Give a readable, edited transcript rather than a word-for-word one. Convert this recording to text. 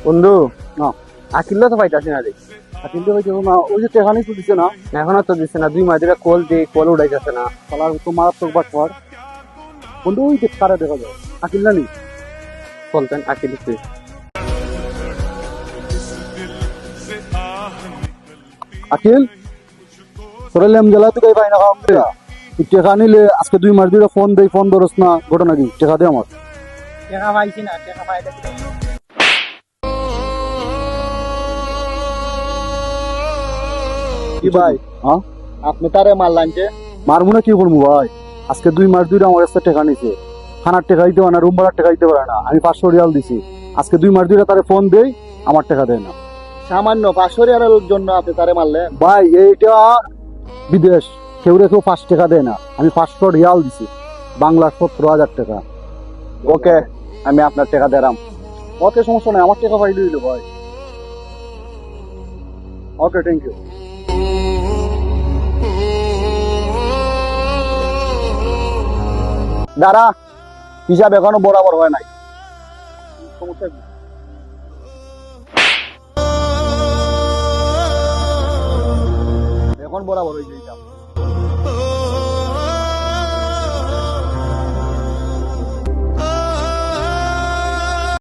বন্ধু না আকিল্লা তো পাইতাছি না রে। কিন্তু হইতে না ওই যে টেকানি তো দিছে না এখনো তো দিচ্ছে না, 2 মাস ধরে কল দিয়ে কল উঠাইতেছে না। শালার তো মারাত্মক বাটপার বন্ধু ওই দেখ কারা দেখা যায় আকিল না নি বলতেন আকিল কি? আকিল তোরা লেম গেলা তুই গাই ভাই না খাওয়া তুই টেকা নিলে আজকে 2 মাস ধরে ফোন দেই ফোন ধরস না ঘটনা কি টেকা দে আমার টাকা পাইছি না, টাকা পাইলে কি ভাই হ্যাঁ আপনি তারে মারলেন যে? মারবো না কি করবো ভাই আজকে 2 মাস ধরে আমার কাছে টেকা নিছে খানার টেকা দিতে পারে না রুম ভাড়ার টেকা দিতে পারে না আমি 500 রিয়াল দিছি আজকে 2 মাস ধরে তারে ফোন দেই আমার টাকা দেয় না সামান্য 500 রিয়ালের জন্য আপনি তারে মারলেন? ভাই এইটা বিদেশ কেউ রেখেও 5 টাকা দেয় না আমি 500 রিয়াল দিছি বাংলার 17,000 টাকা ওকে, আমি আপনার টাকা দিলাম। ওকে সমস্যা নাই আমার টাকা পাইলে দিল ভাই ওকে থ্যাংক ইউ দাঁড়া, হিসাব এখনো বরাবর হয় নাই। সমস্যা কি? এখন বরাবর হয়ে যাই।